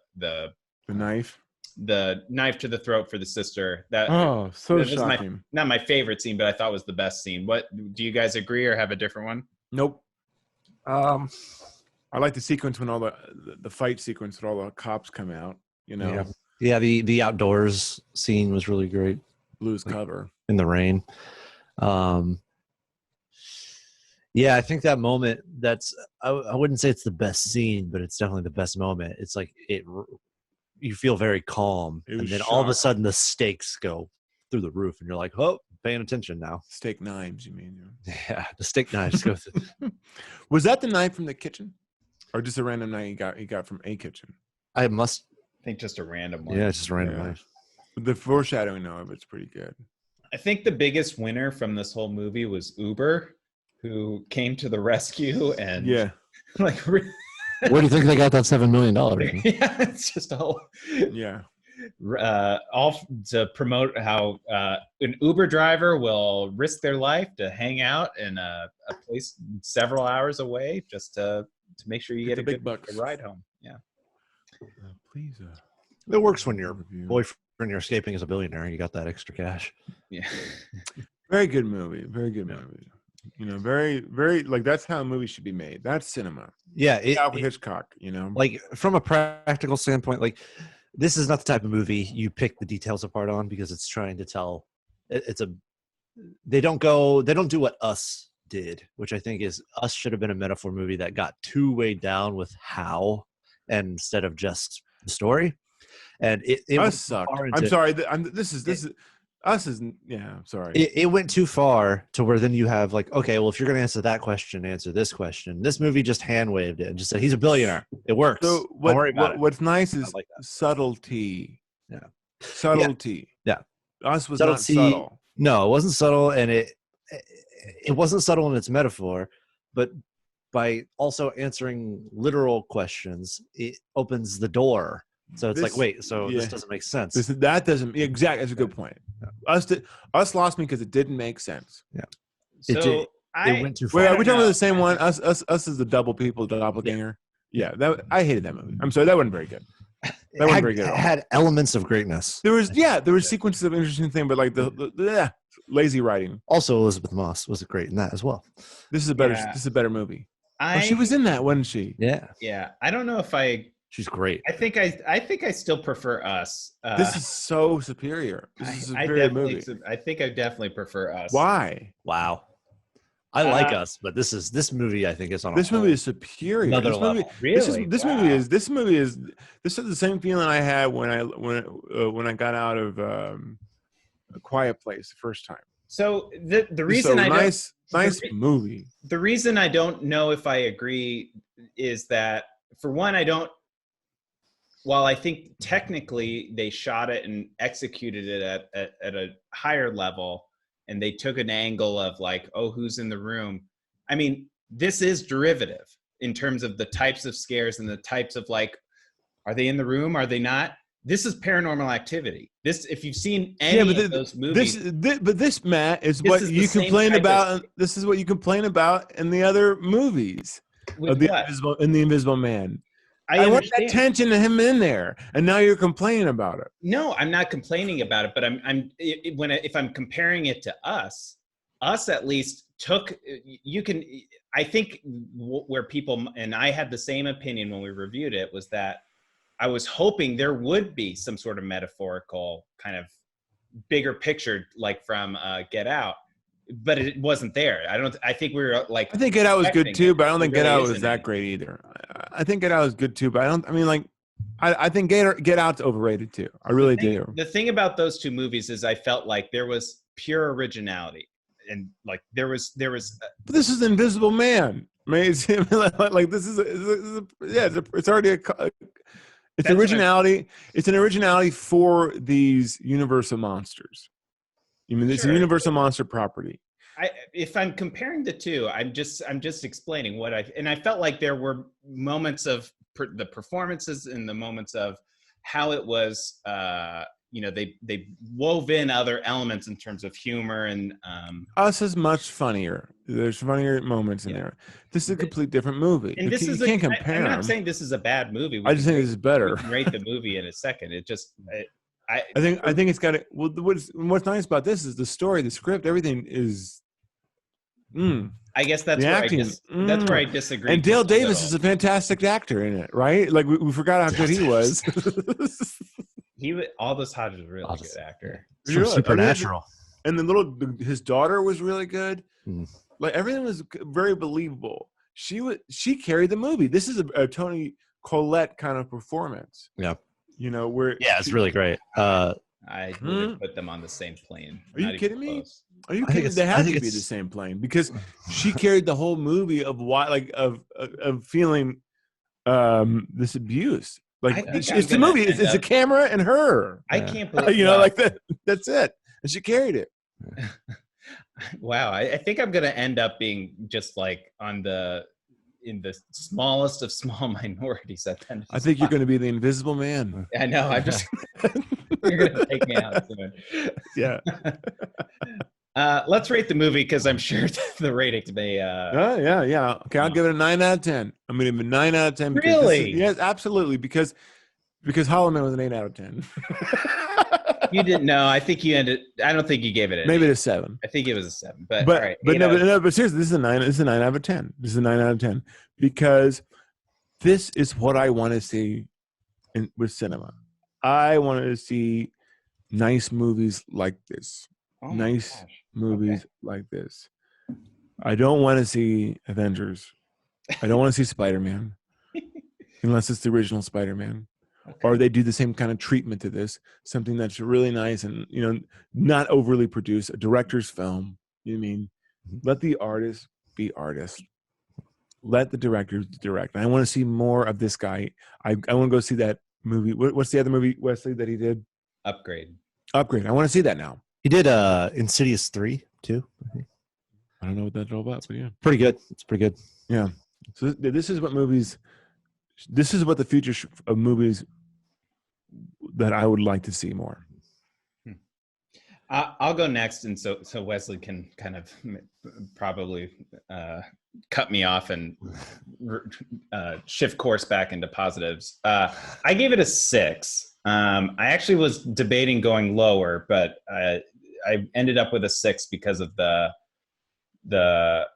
[SPEAKER 3] knife.
[SPEAKER 1] The knife to the throat for the sister. That
[SPEAKER 3] so shocking.
[SPEAKER 1] Not my favorite scene, but I thought was the best scene. What do you guys agree or have a different one?
[SPEAKER 3] Nope. I like the sequence when all the fight sequence when all the cops come out. You know.
[SPEAKER 2] Yeah. The outdoors scene was really great.
[SPEAKER 3] Blues cover
[SPEAKER 2] in the rain. Yeah, I think that moment. I wouldn't say it's the best scene, but it's definitely the best moment. It's like you feel very calm, and then all of a sudden the stakes go through the roof, and you're like, "Oh, paying attention now."
[SPEAKER 3] Steak knives, you mean?
[SPEAKER 2] Yeah, the steak knives go through.
[SPEAKER 3] Was that the knife from the kitchen, or just a random knife he got from a kitchen?
[SPEAKER 2] I
[SPEAKER 1] think just a random one.
[SPEAKER 2] Yeah, it's just a random knife.
[SPEAKER 3] The foreshadowing of it's pretty good.
[SPEAKER 1] I think the biggest winner from this whole movie was Uber, who came to the rescue and like.
[SPEAKER 2] Where do you think they got that $7 million?
[SPEAKER 1] Yeah, it's just all to promote how an Uber driver will risk their life to hang out in a place several hours away just to make sure you get a good ride home. Yeah.
[SPEAKER 3] Please.
[SPEAKER 2] It works when your boyfriend you're escaping is a billionaire. You got that extra cash.
[SPEAKER 1] Yeah.
[SPEAKER 3] Very good movie. Very good movie. Very, very, like, that's how a movie should be made. That's cinema.
[SPEAKER 2] Yeah.
[SPEAKER 3] Alfred Hitchcock,
[SPEAKER 2] Like, from a practical standpoint, like, this is not the type of movie you pick the details apart on because it's trying to tell. They don't do what Us did, which I think is Us should have been a metaphor movie that got too weighed down with how instead of just the story. And it
[SPEAKER 3] Us sucked. I'm sorry. This is Us is sorry.
[SPEAKER 2] It went too far to where then you have like, okay, well, if you're going to answer that question, answer this question. This movie just hand waved it and just said he's a billionaire. It works.
[SPEAKER 3] So
[SPEAKER 2] Don't worry about it.
[SPEAKER 3] What's nice is like subtlety.
[SPEAKER 2] Yeah,
[SPEAKER 3] subtlety.
[SPEAKER 2] Yeah.
[SPEAKER 3] Us was not subtle.
[SPEAKER 2] No, it wasn't subtle, and it wasn't subtle in its metaphor, but by also answering literal questions, it opens the door So it's like, wait, so this doesn't make sense.
[SPEAKER 3] That doesn't exactly. That's a good point. Us lost me because it didn't make sense.
[SPEAKER 2] Yeah.
[SPEAKER 1] So
[SPEAKER 2] it went too far.
[SPEAKER 3] Wait, are we talking about the same one? Us as the double people doppelganger. Yeah, I hated that movie. I'm sorry, that wasn't very good. That wasn't very good at all.
[SPEAKER 2] It had elements of greatness.
[SPEAKER 3] There was sequences of interesting things, but like the lazy writing.
[SPEAKER 2] Also, Elizabeth Moss was great in that as well.
[SPEAKER 3] This is a better movie. She was in that, wasn't she?
[SPEAKER 2] Yeah.
[SPEAKER 1] Yeah. I don't know if
[SPEAKER 2] she's great.
[SPEAKER 1] I think I still prefer Us.
[SPEAKER 3] This is so superior. This is a superior movie.
[SPEAKER 1] I think I definitely prefer Us.
[SPEAKER 3] Why?
[SPEAKER 2] Wow. I like Us, but this movie I think is on.
[SPEAKER 3] This movie is superior.
[SPEAKER 2] Another
[SPEAKER 3] this
[SPEAKER 2] level.
[SPEAKER 3] Movie,
[SPEAKER 1] Really?
[SPEAKER 3] This movie is. This is the same feeling I had when I got out of A Quiet Place the first time.
[SPEAKER 1] So the reason
[SPEAKER 3] nice movie.
[SPEAKER 1] The reason I don't know if I agree is that, for one, while I think technically they shot it and executed it at a higher level, and they took an angle of like, oh, who's in the room? I mean, this is derivative in terms of the types of scares and the types of like, are they in the room? Are they not? This is Paranormal Activity. This, if you've seen any of those movies.
[SPEAKER 3] This, Matt, is what you complain about. This is what you complain about in the other movies. In The Invisible Man. I want that tension of him in there, and now you're complaining about it.
[SPEAKER 1] No, I'm not complaining about it, but if I'm comparing it to Us at least took. I think where people, and I had the same opinion when we reviewed it, was that I was hoping there would be some sort of metaphorical kind of bigger picture, like from Get Out, but it wasn't there. I think we were like.
[SPEAKER 3] I think Get Out was good too, but I don't think Get Out was that great either. I think Get Out was good too, but I think Get Out's overrated too. I really do.
[SPEAKER 1] The thing about those two movies is I felt like there was pure originality, and like there was.
[SPEAKER 3] But this is Invisible Man. I mean, like this is it's already it's originality. It's an originality for these Universal monsters. I mean, it's a Universal monster property.
[SPEAKER 1] If I'm comparing the two, I'm just explaining what I felt like there were moments of the performances and the moments of how it was. They wove in other elements in terms of humor, and
[SPEAKER 3] Us is much funnier. There's funnier moments in there. This is a complete different movie. And you can't compare.
[SPEAKER 1] I'm not saying this is a bad movie.
[SPEAKER 3] I just think this is better.
[SPEAKER 1] We can rate the movie in a second. It just. I
[SPEAKER 3] think it's got it. Well, what's nice about this is the story, the script, everything is.
[SPEAKER 1] I guess that's where that's where I disagree.
[SPEAKER 3] And Dale Davis is a fantastic actor in it, right? Like we forgot how good he was.
[SPEAKER 1] Aldous Hodge is a really good actor.
[SPEAKER 2] From Supernatural.
[SPEAKER 3] And his daughter was really good. Like everything was very believable. She carried the movie. This is a Toni Collette kind of performance.
[SPEAKER 2] Yeah.
[SPEAKER 3] Where
[SPEAKER 2] it's really great.
[SPEAKER 1] I would have put them on the same plane.
[SPEAKER 3] Are you kidding me? Are you kidding? They have to be the same plane because she carried the whole movie of feeling this abuse. Like it's the movie. It's a camera and her.
[SPEAKER 1] I can't believe
[SPEAKER 3] like that. That's it. And she carried it.
[SPEAKER 1] Wow. I think I'm gonna end up being just like in the smallest of small minorities.
[SPEAKER 3] I think you're going to be the Invisible Man.
[SPEAKER 1] I know. You're going to take me out soon.
[SPEAKER 3] Yeah.
[SPEAKER 1] Let's rate the movie because I'm sure the ratings may.
[SPEAKER 3] Yeah. Okay, I'll give it a 9 out of 10. I'm going to give it a 9 out of 10.
[SPEAKER 1] Really?
[SPEAKER 3] Yes, absolutely. Because Hollow Man was an 8 out of 10.
[SPEAKER 1] You didn't know. I think you ended. I don't think you gave it.
[SPEAKER 3] Maybe a 7.
[SPEAKER 1] I think it was a 7. But
[SPEAKER 3] all
[SPEAKER 1] right,
[SPEAKER 3] but seriously, this is a 9. This is a 9 out of 10. This is a 9 out of 10 because this is what I want to see with cinema. I want to see nice movies like this. Movies like this. I don't want to see Avengers. I don't want to see Spider-Man unless it's the original Spider-Man. Okay. Or they do the same kind of treatment to this, something that's really nice and not overly produced, a director's film. You know what I mean? Let the artist be artists. Let the director direct. I want to see more of this guy. I want to go see that movie. What's the other movie, Wesley, that he did?
[SPEAKER 1] Upgrade.
[SPEAKER 3] I want to see that now.
[SPEAKER 2] He did Insidious 3 too.
[SPEAKER 3] I don't know what that's all about, but yeah,
[SPEAKER 2] pretty good. It's pretty good.
[SPEAKER 3] Yeah. So this is what the future of movies that I would like to see more.
[SPEAKER 1] I'll go next, and so Wesley can kind of probably cut me off and shift course back into positives. I gave it a 6. I actually was debating going lower, but I ended up with a 6 because of to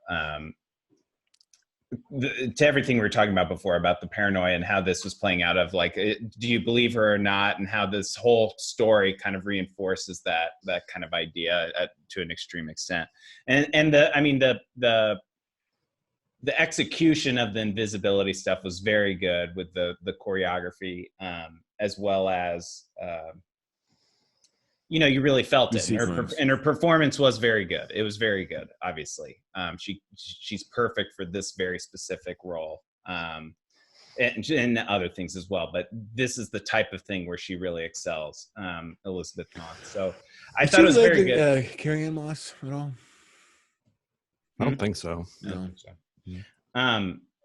[SPEAKER 1] everything we were talking about before about the paranoia and how this was playing out of like, do you believe her or not? And how this whole story kind of reinforces that kind of idea to an extreme extent. And the execution of the invisibility stuff was very good with the choreography, as well as, you really felt it. And her performance was very good. It was very good, obviously. She's perfect for this very specific role, and other things as well. But this is the type of thing where she really excels, Elisabeth Moss. So I thought it was very good.
[SPEAKER 3] Carrie-Anne Moss at all?
[SPEAKER 2] I don't think so.
[SPEAKER 3] No.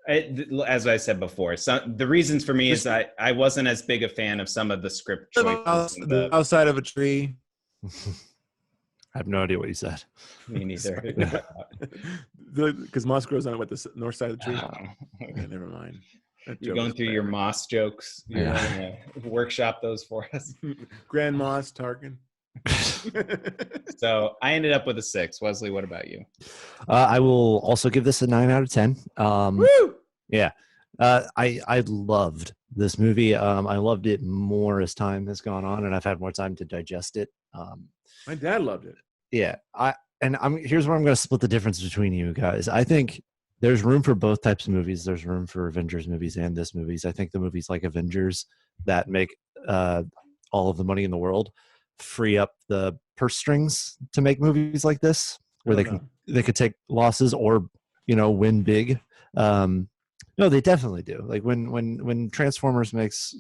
[SPEAKER 1] As I said before, the reasons for me is I wasn't as big a fan of some of the script choices.
[SPEAKER 3] Outside of a tree.
[SPEAKER 2] I have no idea what you said.
[SPEAKER 1] Me neither.
[SPEAKER 3] Because moss grows on the north side of the tree. Okay, never mind.
[SPEAKER 1] You're going through your moss jokes. Yeah. Workshop those for us.
[SPEAKER 3] Grand Moss Tarkin.
[SPEAKER 1] So I ended up with a 6. Wesley, what about you?
[SPEAKER 2] I will also give this a 9 out of 10.
[SPEAKER 3] Woo!
[SPEAKER 2] Yeah. I loved this movie. I loved it more as time has gone on, and I've had more time to digest it.
[SPEAKER 3] My dad loved it.
[SPEAKER 2] Yeah. Here's where I'm going to split the difference between you guys. I think there's room for both types of movies. There's room for Avengers movies and this movies. I think the movies like Avengers that make all of the money in the world free up the purse strings to make movies like this, where they could take losses or win big. No, they definitely do. Like when Transformers makes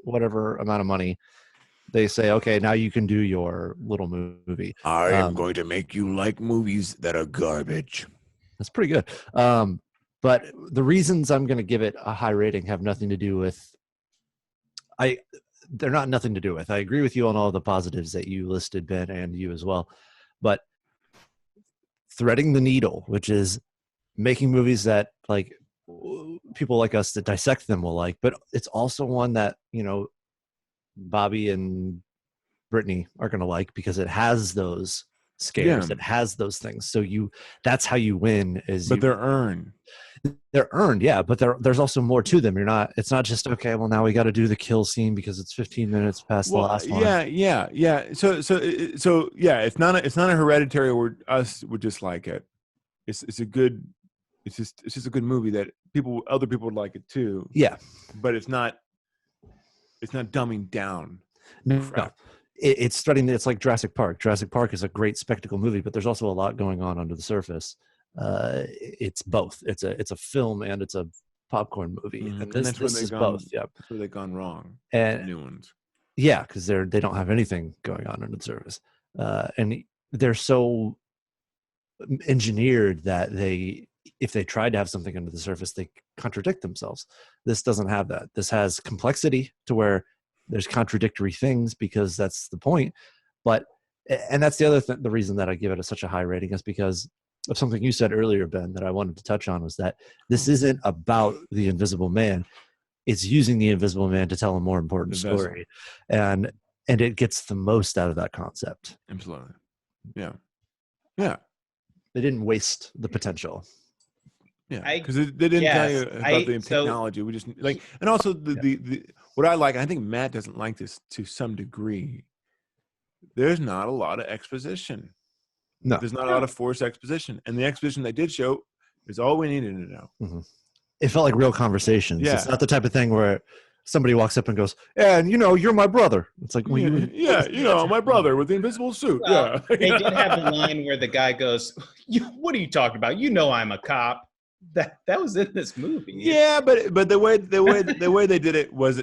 [SPEAKER 2] whatever amount of money, they say, okay, now you can do your little movie.
[SPEAKER 3] I am going to make you like movies that are garbage.
[SPEAKER 2] That's pretty good. But the reasons I'm going to give it a high rating have nothing to do with they're not nothing to do with. I agree with you on all the positives that you listed, Ben, and you as well. But threading the needle, which is making movies that like people like us that dissect them will like, but it's also one that Bobby and Brittany are going to like because it has those scares, it has those things. So that's how you win.
[SPEAKER 3] They're earned.
[SPEAKER 2] They're earned, yeah, but there's also more to them. It's not just, okay, well, now we got to do the kill scene because it's 15 minutes past the last one.
[SPEAKER 3] Yeah. So yeah, it's not a Hereditary where us would just like it. It's just a good movie that other people would like it too.
[SPEAKER 2] Yeah,
[SPEAKER 3] but it's not dumbing down.
[SPEAKER 2] No. It's studying. It's like Jurassic Park. Jurassic Park is a great spectacle movie, but there's also a lot going on under the surface. It's both. It's a film and it's a popcorn movie.
[SPEAKER 3] Mm-hmm.
[SPEAKER 2] And this is both. Yeah,
[SPEAKER 3] that's where they've gone wrong.
[SPEAKER 2] And
[SPEAKER 3] new ones.
[SPEAKER 2] Yeah, because they don't have anything going on under the surface, and they're so engineered that if they tried to have something under the surface, they contradict themselves. This doesn't have that. This has complexity to where there's contradictory things because that's the point. And that's the other the reason that I give it such a high rating is because of something you said earlier, Ben, that I wanted to touch on, was that this isn't about the Invisible Man. It's using the Invisible Man to tell a more important story. And it gets the most out of that concept.
[SPEAKER 3] Absolutely. Yeah.
[SPEAKER 2] They didn't waste the potential.
[SPEAKER 3] Yeah, because they didn't tell you about the technology. We just and also the what I like. I think Matt doesn't like this to some degree. There's not a lot of exposition.
[SPEAKER 2] No,
[SPEAKER 3] there's not a lot of forced exposition, and the exposition they did show is all we needed to know.
[SPEAKER 2] Mm-hmm. It felt like real conversations.
[SPEAKER 3] Yeah.
[SPEAKER 2] It's not the type of thing where somebody walks up and goes, "And you're my brother." It's like, well,
[SPEAKER 3] my brother with the invisible suit.
[SPEAKER 1] Well, they did have the line where the guy goes, "What are you talking about? I'm a cop." That was in this movie.
[SPEAKER 3] Yeah, but the way they did it was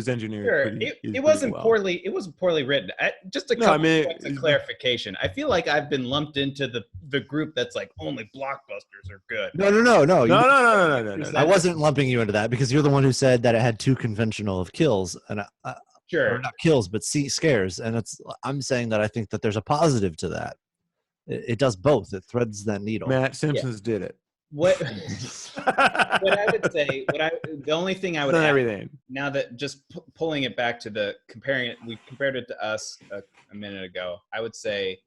[SPEAKER 3] engineered.
[SPEAKER 1] Sure. It wasn't poorly. It wasn't poorly written. Just a couple points of clarification. I feel like I've been lumped into the group that's like only blockbusters are good.
[SPEAKER 2] No.
[SPEAKER 3] No.
[SPEAKER 2] I wasn't lumping you into that because you're the one who said that it had too conventional of kills, and
[SPEAKER 1] Sure.
[SPEAKER 2] or not kills, but scares. And I'm saying that I think that there's a positive to that. It does both. It threads that needle.
[SPEAKER 3] Matt Simpson's did it.
[SPEAKER 1] What what I would say, the only thing I would
[SPEAKER 3] Done
[SPEAKER 1] add,
[SPEAKER 3] everything.
[SPEAKER 1] now that just pulling it back to comparing it, we compared it to Us a minute ago. I would say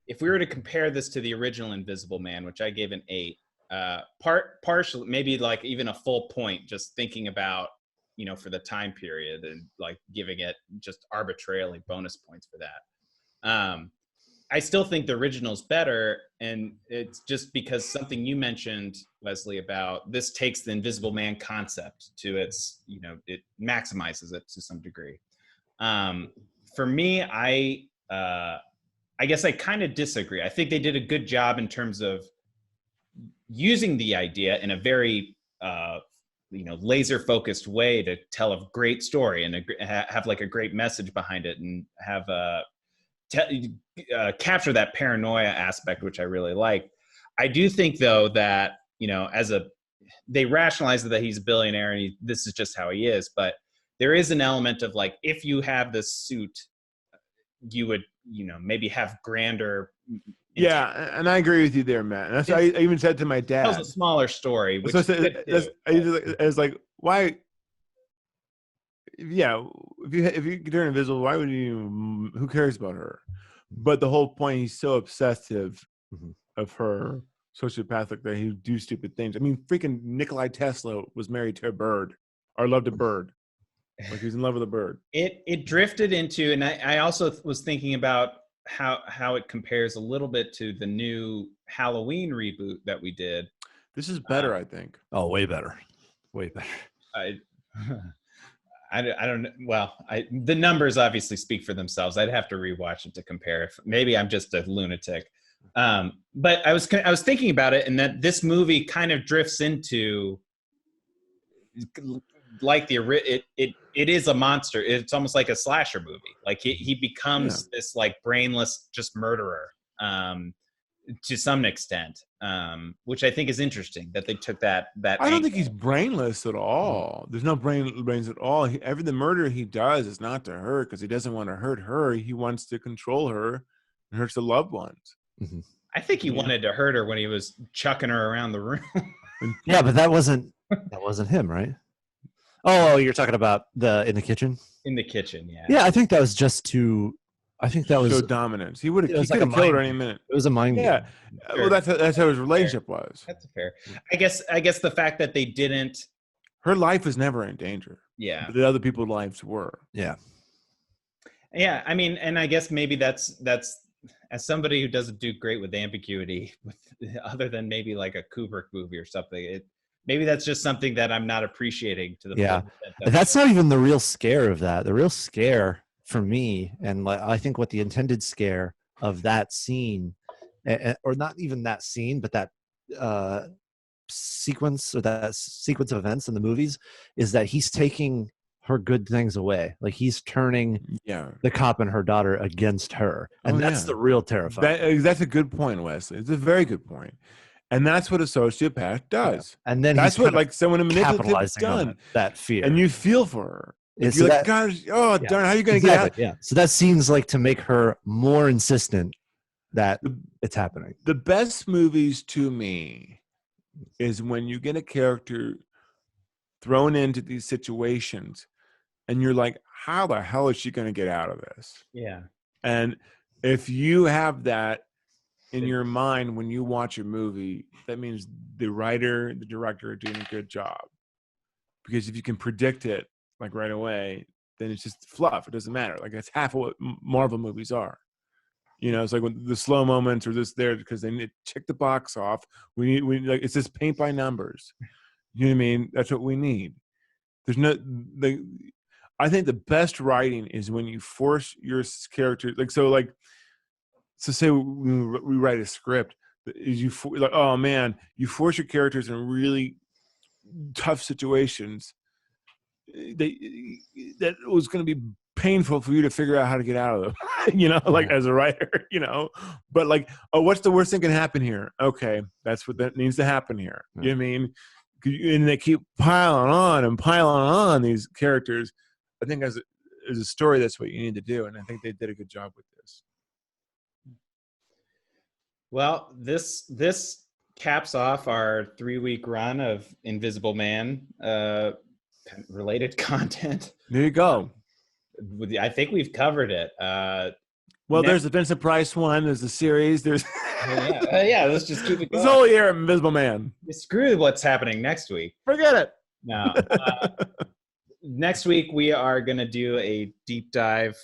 [SPEAKER 1] if we were to compare this to the original Invisible Man, which I gave an 8, partially, maybe like even a full point, just thinking about, for the time period and like giving it just arbitrarily bonus points for that. I still think the original's better, and it's just because something you mentioned, Leslie, about this takes the Invisible Man concept to its, it maximizes it to some degree. For me, I guess I kind of disagree. I think they did a good job in terms of using the idea in a very, laser focused way to tell a great story and have like a great message behind it, and have capture that paranoia aspect, which I really like. I do think, though, that they rationalize that he's a billionaire and this is just how he is, but there is an element of like, if you have this suit, you would maybe have grander.
[SPEAKER 3] Yeah, and I agree with you there, Matt. And that's what I even said to my dad.
[SPEAKER 1] Tells a smaller story, which
[SPEAKER 3] it's like, why? Yeah, if you turn invisible, why would you? Who cares about her? But the whole point, he's so obsessive of her, sociopathic, that he would do stupid things. I mean, freaking Nikolai Tesla was married to a bird, or loved a bird. Like he was in love with a bird.
[SPEAKER 1] It drifted into, and I also was thinking about how it compares a little bit to the new Halloween reboot that we did.
[SPEAKER 3] This is better, I think.
[SPEAKER 2] Oh, way better. Way better.
[SPEAKER 1] I don't know. Well, the numbers obviously speak for themselves. I'd have to rewatch it to compare. Maybe I'm just a lunatic. But I was thinking about it, and that this movie kind of drifts into like it is a monster. It's almost like a slasher movie. Like he becomes this like brainless just murderer to some extent, which I think is interesting that they took that.
[SPEAKER 3] I don't think he's brainless at all. There's no brains at all. The murder he does is not to hurt, because he doesn't want to hurt her. He wants to control her and hurts the loved ones.
[SPEAKER 2] Mm-hmm.
[SPEAKER 1] I think he wanted to hurt her when he was chucking her around the room.
[SPEAKER 2] Yeah, but that wasn't him, right? Oh, you're talking about in the kitchen?
[SPEAKER 1] In the kitchen, yeah.
[SPEAKER 2] Yeah, I think that was just to. I think that was
[SPEAKER 3] show dominance. He would have
[SPEAKER 2] like
[SPEAKER 3] killed her any minute.
[SPEAKER 2] It was a mind game.
[SPEAKER 3] Yeah,
[SPEAKER 1] Sure.
[SPEAKER 3] well, that's how his relationship was.
[SPEAKER 1] That's fair. I guess the fact that they didn't.
[SPEAKER 3] Her life was never in danger.
[SPEAKER 1] Yeah.
[SPEAKER 3] But the other people's lives were.
[SPEAKER 2] Yeah.
[SPEAKER 1] Yeah, I mean, and I guess maybe that's as somebody who doesn't do great with ambiguity, other than maybe like a Kubrick movie or something. Maybe that's just something that I'm not appreciating to the full extent.
[SPEAKER 2] That's not even the real scare of that. The real scare for me, and I think what the intended scare of that scene, or not even that scene, but that sequence of events in the movies, is that he's taking her good things away. Like he's turning the cop and her daughter against her. And that's the real terrifying.
[SPEAKER 3] That's a good point, Wesley. It's a very good point. And that's what a sociopath does.
[SPEAKER 2] Yeah. And then
[SPEAKER 3] that's what like someone manipulative done.
[SPEAKER 2] That fear.
[SPEAKER 3] And you feel for her.
[SPEAKER 2] Like,
[SPEAKER 3] you're like, gosh, darn, how are you going to get out?
[SPEAKER 2] Yeah. So that seems like to make her more insistent that it's happening.
[SPEAKER 3] The best movies to me is when you get a character thrown into these situations and you're like, how the hell is she going to get out of this?
[SPEAKER 1] Yeah.
[SPEAKER 3] And if you have that in your mind when you watch a movie, that means the writer, the director are doing a good job. Because if you can predict it like right away, then it's just fluff. It doesn't matter. Like that's half of what Marvel movies are. You know, it's like when the slow moments are just there because they need to check the box off. We like it's just paint by numbers. You know what I mean? That's what we need. There's I think the best writing is when you force your character so say we write a script, you force your characters in really tough situations that was going to be painful for you to figure out how to get out of them, as a writer, but like, oh, what's the worst thing can happen here? Okay. That's what that needs to happen here. You know what I mean? And they keep piling on these characters. I think as is a story, that's what you need to do, and I think they did a good job with this.
[SPEAKER 1] Well, this caps off our 3-week run of Invisible Man related content.
[SPEAKER 3] There you go.
[SPEAKER 1] I think we've covered it.
[SPEAKER 3] Well, there's the Vincent Price one. There's the series. There's
[SPEAKER 1] yeah. Let's just keep it going.
[SPEAKER 3] this whole year of Invisible Man.
[SPEAKER 1] Screw what's happening next week.
[SPEAKER 3] Forget it.
[SPEAKER 1] No. Next week we are going to do a deep dive.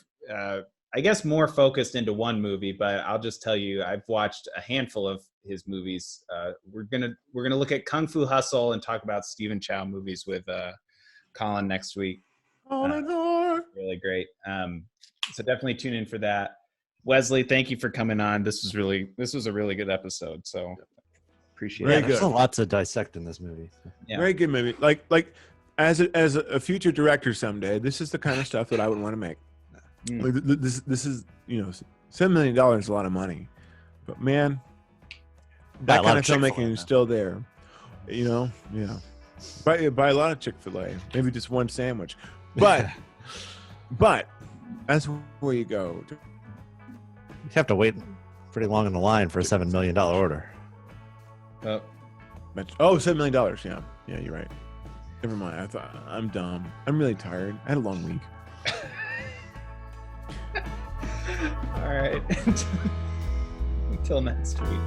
[SPEAKER 1] I guess more focused into one movie, but I'll just tell you, I've watched a handful of his movies. We're gonna look at Kung Fu Hustle and talk about Stephen Chow movies with Colin next week. Really great. So definitely tune in for that. Wesley, thank you for coming on. This was a really good episode. So appreciate it.
[SPEAKER 2] There's a lot to dissect in this movie.
[SPEAKER 1] Yeah.
[SPEAKER 3] Very good movie. Like as a future director someday, this is the kind of stuff that I would want to make. Like, this is, $7 million is a lot of money, but man, that kind of filmmaking is still there. Buy a lot of Chick-fil-A, maybe just one sandwich, but that's where you go.
[SPEAKER 2] You have to wait pretty long in the line for a $7 million order.
[SPEAKER 1] Oh,
[SPEAKER 3] $7 million. Yeah, you're right. Never mind. I thought I'm dumb. I'm really tired. I had a long week.
[SPEAKER 1] all right. Until next week.